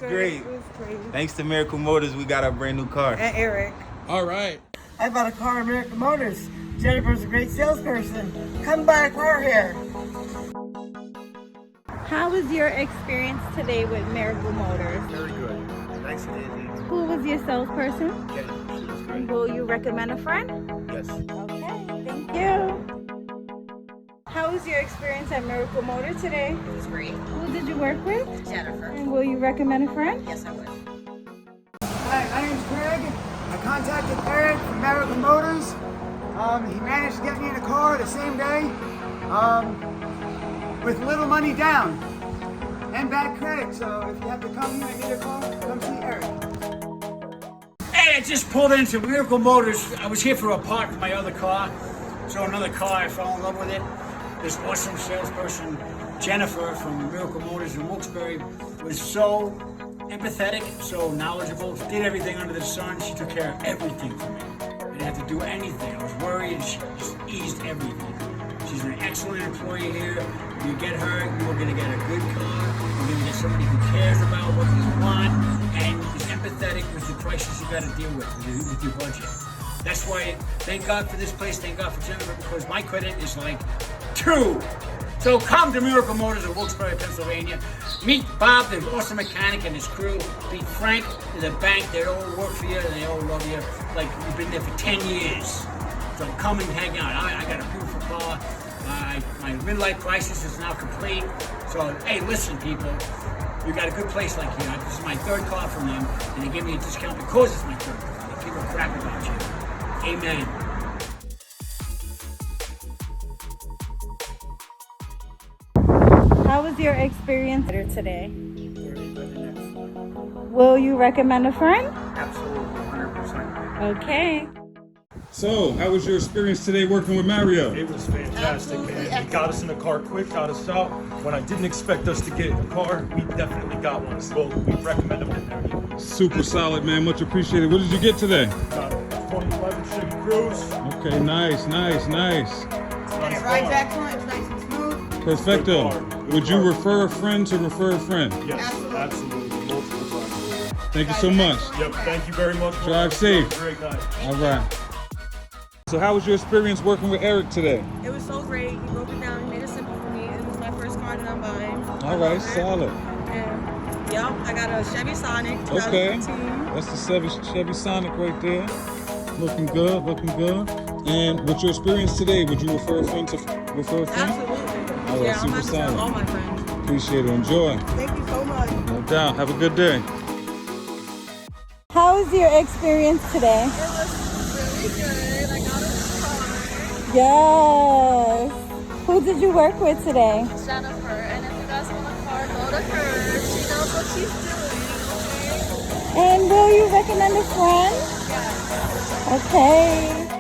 great. It was great. Thanks to Miracle Motors, we got a brand new car. And Eric. All right. I bought a car at Miracle Motors. Jennifer's a great salesperson. Come buy a car here. How was your experience today with Miracle Motors? Very good. Nice and easy. Who was your salesperson? Okay, she was great. Will you recommend a friend? Yes. Okay, thank you. How was your experience at Miracle Motor today? It was great. Who did you work with? Jennifer. And will you recommend a friend? Yes, I would. Hi, my name's Greg. I contacted Eric from Miracle Motors. He managed to get me in a car the same day with little money down and bad credit. So if you have to come here and get a car, come see Eric. Hey, I just pulled into Miracle Motors. I was here for a part of my other car. So another car, I fell in love with it. This awesome salesperson, Jennifer from Miracle Motors in Wilkes-Barre, was so empathetic, so knowledgeable, did everything under the sun. She took care of everything for me. I didn't have to do anything. I was worried, she just eased everything. She's an excellent employee here. When you get her, you are gonna get a good car. You're gonna get somebody who cares about what you want and is empathetic with the prices you gotta deal with your budget. That's why, thank God for this place, thank God for Jennifer, because my credit is like 2. So come to Miracle Motors in Wilkes-Barre, Pennsylvania. Meet Bob, the awesome mechanic, and his crew. Meet Frank in the bank. They all work for you, and they all love you like you've been there for 10 years. So come and hang out. I got a beautiful car. My midlife crisis is now complete. So, hey, listen, people. You got a good place like here. This is my 3rd car from them, and they give me a discount because it's my 3rd car. They give a crap about you. Amen. How was your experience here today? Will you recommend a friend? Absolutely, 100%. Okay. So, how was your experience today working with Mario? It was fantastic, man. He got us in the car quick, got us out. When I didn't expect us to get a car, we definitely got one. So we recommend him in there. Super solid, man. Much appreciated. What did you get today? 2011 Chevy Cruze. Okay, nice. Nice Ride car. back home, it's nice and smooth. Perfecto. Good Would you car. refer a friend to refer a friend? Yes, absolutely. Multiple times. Thank you so much. Yep, thank you very much. Drive safe. Great night. All right. So how was your experience working with Eric today? It was so great. He broke it down. He made it simple for me. It was my first car that I'm buying. All right, solid. And, yep, I got a Chevy Sonic. Okay. 2015. That's the Chevy Sonic right there. Looking good, looking good. And with your experience today, would you refer a friend to refer a friend? Absolutely. All right, Yeah, I'm super about to tell solid. all my friends. Appreciate it. Enjoy. Thank you so much. No doubt. Have a good day. How was your experience today? It was really good. I got a Yes. Who did you work with today? Jennifer, and if you guys want a car, go to her. She knows what she's doing, okay? And will you recommend a friend? Yes. Okay.